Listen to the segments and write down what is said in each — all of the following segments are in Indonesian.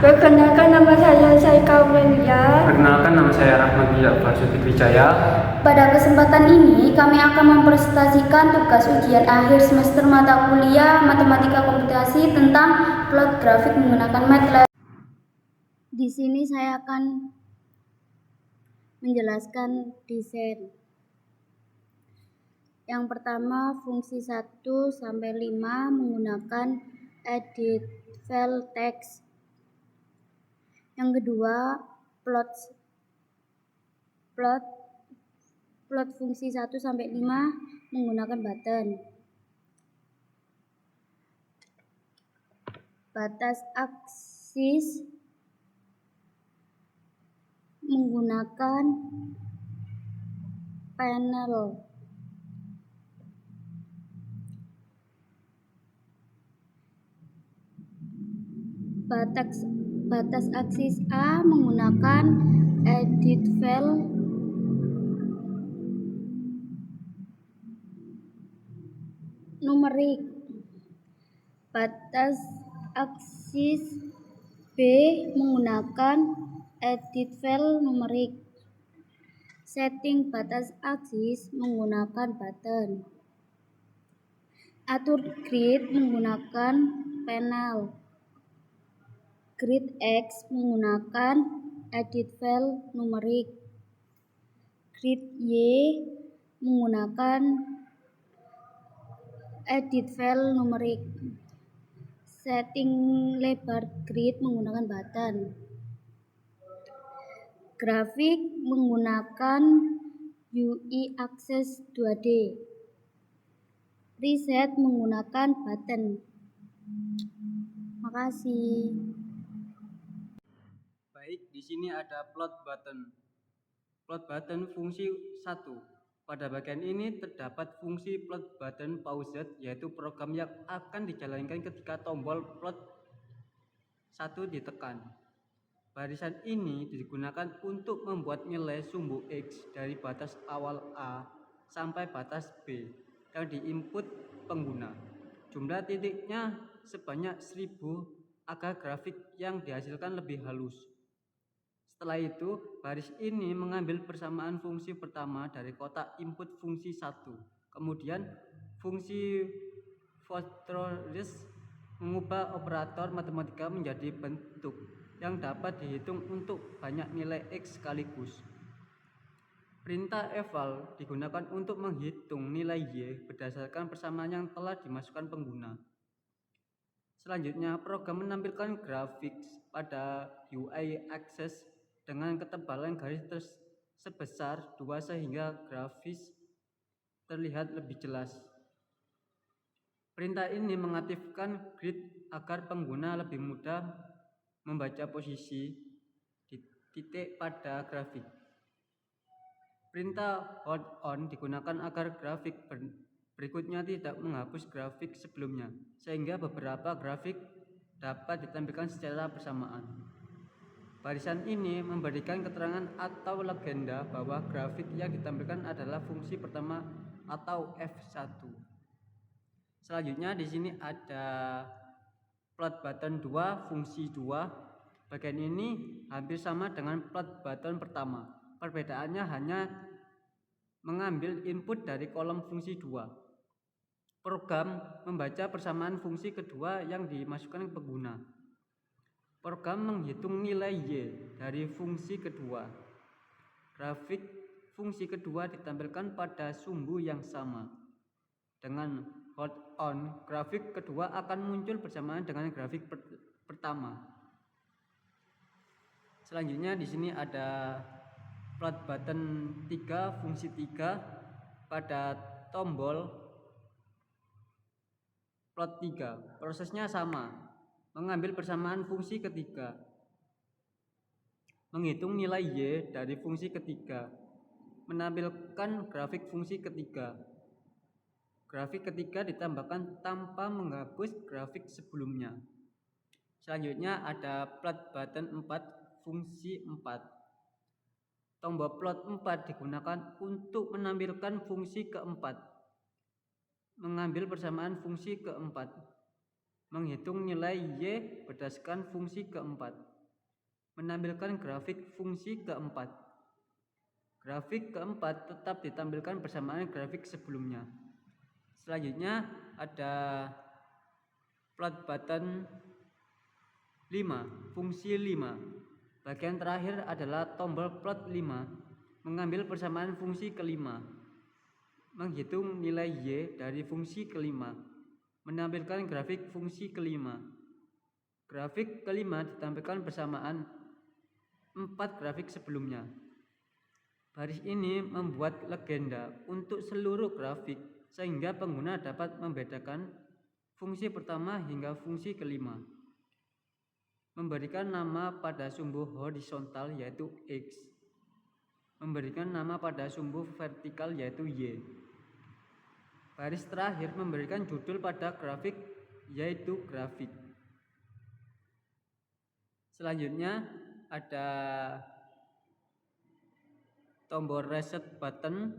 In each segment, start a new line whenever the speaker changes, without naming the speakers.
Perkenalkan nama saya Saika Aurelia.
Perkenalkan, nama saya Rahmat Jafar Wijaya.
Pada kesempatan ini kami akan mempresentasikan tugas ujian akhir semester mata kuliah Matematika Komputasi tentang plot grafik menggunakan MATLAB. Di sini saya akan menjelaskan desain. Yang pertama, fungsi 1 sampai 5 menggunakan edit file text. Yang kedua, plot fungsi 1 sampai 5 menggunakan button. Batas aksis menggunakan panel. Batas aksis A menggunakan edit file numerik. Batas aksis B menggunakan edit file numerik. Setting batas aksis menggunakan button. Atur grid menggunakan panel. Grid X menggunakan edit file numerik. Grid Y menggunakan edit file numerik. Setting lebar grid menggunakan button. Grafik menggunakan UI Access 2D. Reset menggunakan button. Makasih.
Baik, di sini ada plot button. Plot button fungsi 1. Pada bagian ini terdapat fungsi plot button paused, yaitu program yang akan dijalankan ketika tombol plot 1 ditekan. Barisan ini digunakan untuk membuat nilai sumbu X dari batas awal A sampai batas B yang diinput pengguna. Jumlah titiknya sebanyak 1000 agar grafik yang dihasilkan lebih halus. Setelah itu, baris ini mengambil persamaan fungsi pertama dari kotak input fungsi 1. Kemudian, fungsi factorize mengubah operator matematika menjadi bentuk yang dapat dihitung untuk banyak nilai X sekaligus. Perintah eval digunakan untuk menghitung nilai Y berdasarkan persamaan yang telah dimasukkan pengguna. Selanjutnya, program menampilkan grafik pada UI Access dengan ketebalan garis sebesar 2 sehingga grafis terlihat lebih jelas. Perintah ini mengaktifkan grid agar pengguna lebih mudah membaca posisi di titik pada grafik. Perintah hold on digunakan agar grafik berikutnya tidak menghapus grafik sebelumnya, sehingga beberapa grafik dapat ditampilkan secara bersamaan. Barisan ini memberikan keterangan atau legenda bahwa grafik yang ditampilkan adalah fungsi pertama atau F1. Selanjutnya di sini ada plot button 2 fungsi 2. Bagian ini hampir sama dengan plot button pertama. Perbedaannya hanya mengambil input dari kolom fungsi 2. Program membaca persamaan fungsi kedua yang dimasukkan pengguna. Program menghitung nilai Y dari fungsi kedua. Grafik fungsi kedua ditampilkan pada sumbu yang sama. Dengan hold on, grafik kedua akan muncul bersamaan dengan grafik pertama. Selanjutnya di sini ada plot button 3 fungsi 3 pada tombol plot 3. Prosesnya sama. Mengambil persamaan fungsi ketiga. Menghitung nilai Y dari fungsi ketiga. Menampilkan grafik fungsi ketiga. Grafik ketiga ditambahkan tanpa menghapus grafik sebelumnya. Selanjutnya ada plot button 4 fungsi 4. Tombol plot 4 digunakan untuk menampilkan fungsi keempat. Mengambil persamaan fungsi keempat. Menghitung nilai Y berdasarkan fungsi keempat. menampilkan grafik fungsi keempat. Grafik keempat tetap ditampilkan bersamaan grafik sebelumnya. Selanjutnya ada plot button 5, fungsi 5. Bagian terakhir adalah tombol plot 5, mengambil persamaan fungsi kelima, menghitung nilai Y dari fungsi kelima, menampilkan grafik fungsi kelima. Grafik kelima ditampilkan bersamaan 4 grafik sebelumnya. Baris ini membuat legenda untuk seluruh grafik sehingga pengguna dapat membedakan fungsi pertama hingga fungsi kelima. Memberikan nama pada sumbu horizontal yaitu X. Memberikan nama pada sumbu vertikal yaitu Y. Baris terakhir memberikan judul pada grafik yaitu grafik. Selanjutnya ada tombol reset button.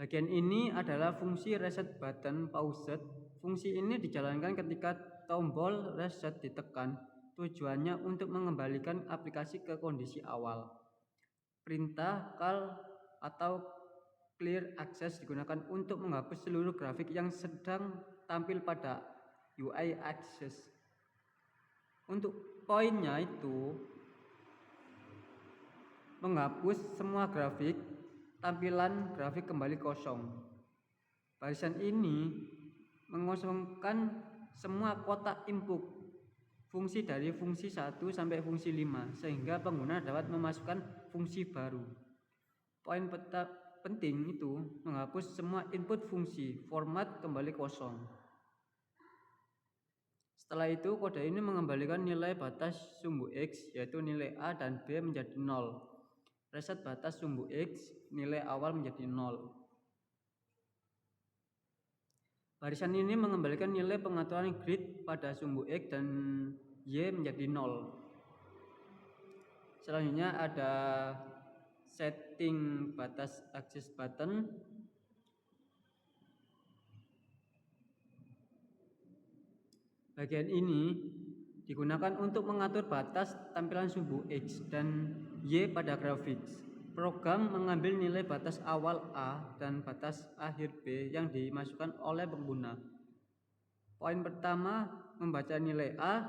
Bagian ini adalah fungsi reset button paused. Fungsi ini dijalankan ketika tombol reset ditekan. Tujuannya untuk mengembalikan aplikasi ke kondisi awal. Perintah call atau clear access digunakan untuk menghapus seluruh grafik yang sedang tampil pada UI access. Untuk poinnya itu menghapus semua grafik, tampilan grafik kembali kosong. Barisan ini mengosongkan semua kotak input fungsi dari fungsi 1 sampai fungsi 5 sehingga pengguna dapat memasukkan fungsi baru. Poin penting itu menghapus semua input fungsi, format kembali kosong. Setelah itu kode ini mengembalikan nilai batas sumbu X yaitu nilai A dan B menjadi 0. Reset batas sumbu X, nilai awal menjadi 0. Barisan ini mengembalikan nilai pengaturan grid pada sumbu X dan Y menjadi 0. Selanjutnya ada setting batas akses button. Bagian ini digunakan untuk mengatur batas tampilan sumbu X dan Y pada grafik. Program mengambil nilai batas awal A dan batas akhir B yang dimasukkan oleh pengguna. Poin pertama membaca nilai A,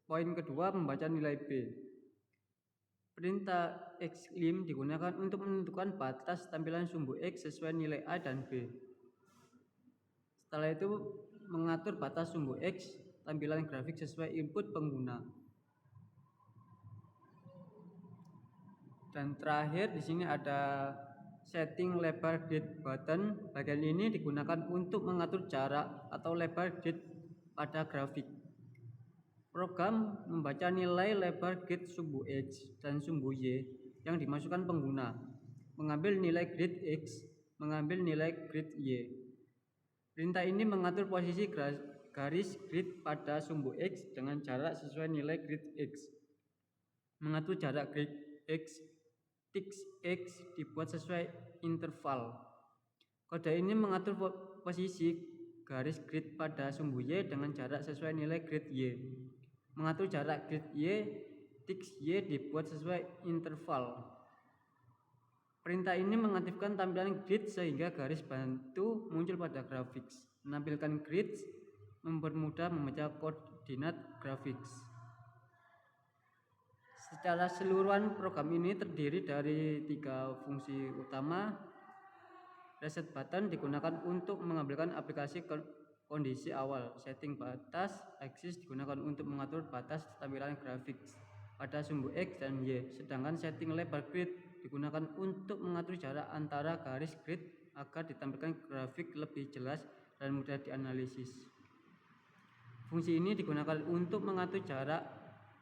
poin kedua membaca nilai B. Perintah xlim digunakan untuk menentukan batas tampilan sumbu X sesuai nilai A dan B. Setelah itu mengatur batas sumbu X tampilan grafik sesuai input pengguna. Dan terakhir di sini ada setting lebar grid button. Bagian ini digunakan untuk mengatur jarak atau lebar grid pada grafik. Program membaca nilai lebar grid sumbu X dan sumbu Y yang dimasukkan pengguna, mengambil nilai grid X, mengambil nilai grid Y. Perintah ini mengatur posisi garis grid pada sumbu X dengan jarak sesuai nilai grid X. Mengatur jarak grid X, tiks X dibuat sesuai interval. Kode ini mengatur posisi garis grid pada sumbu Y dengan jarak sesuai nilai grid Y. Mengatur jarak grid Y, tiks Y dibuat sesuai interval. Perintah ini mengaktifkan tampilan grid sehingga garis bantu muncul pada grafik. Menampilkan grid mempermudah membaca koordinat grafik. Secara keseluruhan program ini terdiri dari 3 fungsi utama. Reset button digunakan untuk mengambilkan aplikasi ke kondisi awal. Setting batas aksis digunakan untuk mengatur batas tampilan grafik pada sumbu X dan Y. Sedangkan setting lebar grid digunakan untuk mengatur jarak antara garis grid agar ditampilkan grafik lebih jelas dan mudah dianalisis. Fungsi ini digunakan untuk mengatur jarak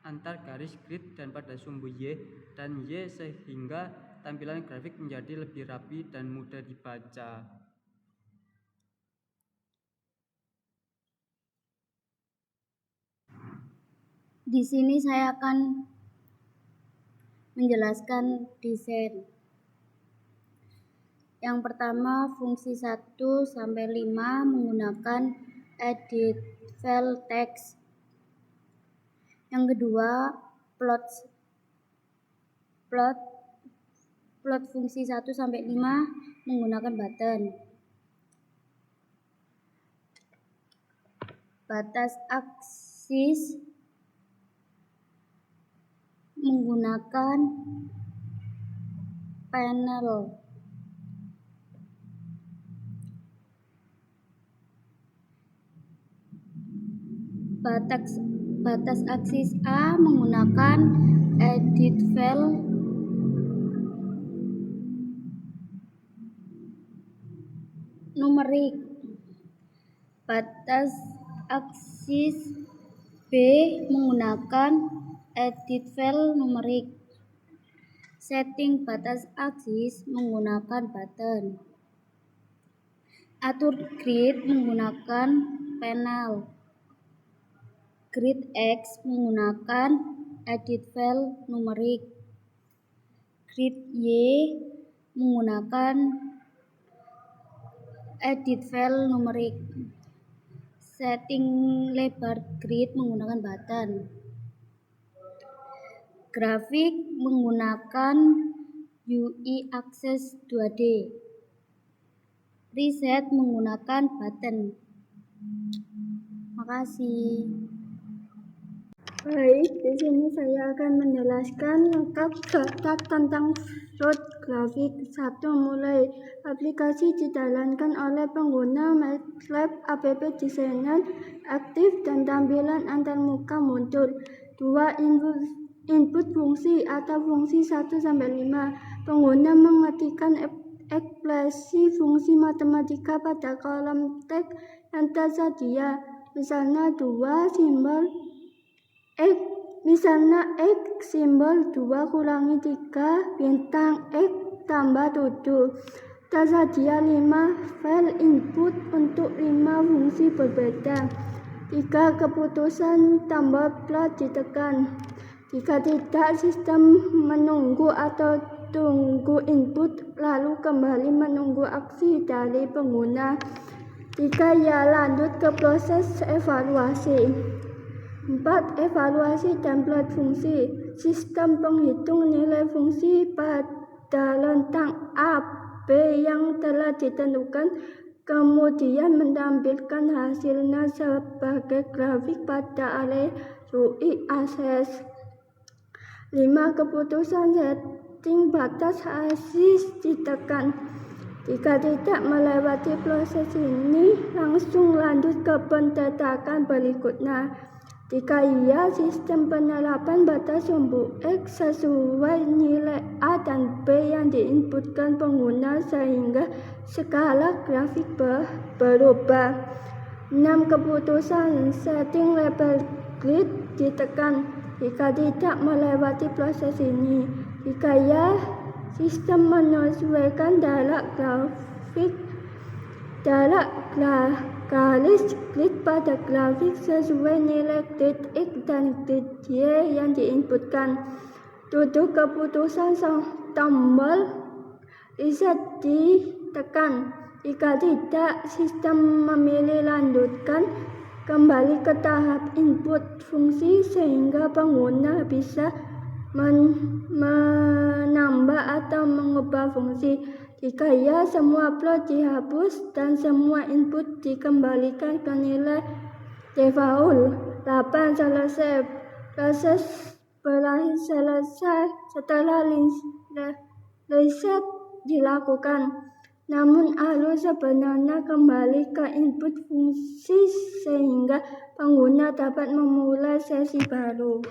antar garis grid dan pada sumbu Y dan Y sehingga tampilan grafik menjadi lebih rapi dan mudah dibaca.
Di sini saya akan menjelaskan desain. Yang pertama, fungsi 1 sampai 5 menggunakan edit file text. Yang kedua, plot fungsi 1 sampai 5 menggunakan button. Batas aksis menggunakan panel. Batas aksis A menggunakan edit file numerik. Batas aksis B menggunakan edit file numerik. Setting batas aksis menggunakan button. Atur grid menggunakan panel. Grid X menggunakan edit file numerik. Grid Y menggunakan edit file numerik. Setting lebar grid menggunakan button. Grafik menggunakan UI Access 2D. Reset menggunakan button. Makasih.
Baik, di sini saya akan menjelaskan lengkap tentang float grafik. 1. Mulai. Aplikasi dijalankan oleh pengguna MATLAB App Designer aktif dan tampilan antarmuka muncul. 2. Input fungsi atau fungsi 1 sampai 5. Pengguna mengetikkan ekspresi fungsi matematika pada kolom teks yang tersedia. Misalnya X simbol 2 kurangi 3 bintang X tambah 7. Tersedia 5 file input untuk 5 fungsi berbeda. 3. Keputusan tombol plot ditekan. Jika tidak, sistem menunggu atau tunggu input lalu kembali menunggu aksi dari pengguna. 3. Ya, lanjut ke proses evaluasi. 4. Evaluasi dan plot fungsi. Sistem penghitung nilai fungsi pada rentang A, B yang telah ditentukan, kemudian menampilkan hasilnya sebagai grafik pada array UI Access. 5. Keputusan setting batas aksis ditekan. Jika tidak melewati proses ini, langsung lanjut ke pencetakan berikutnya. Jika iya, sistem penerapan batas sumbu X sesuai nilai A dan B yang diinputkan pengguna sehingga skala grafik berubah. 6. Keputusan setting label grid ditekan. Jika tidak melewati proses ini. Jika ya, sistem menyesuaikan jarak garis grid pada grafik sesuai nilai grid X dan grid Y yang diinputkan. 7. Keputusan tombol reset ditekan. Jika tidak, sistem memilih lanjutkan kembali ke tahap input fungsi sehingga pengguna bisa menambah atau mengubah fungsi. Jika ya, semua plot dihapus dan semua input dikembalikan ke nilai default. 8. Selesai. Proses berakhir selesai setelah reset dilakukan. Namun arus sebenarnya kembali ke input fungsi sehingga pengguna dapat memulai sesi baru.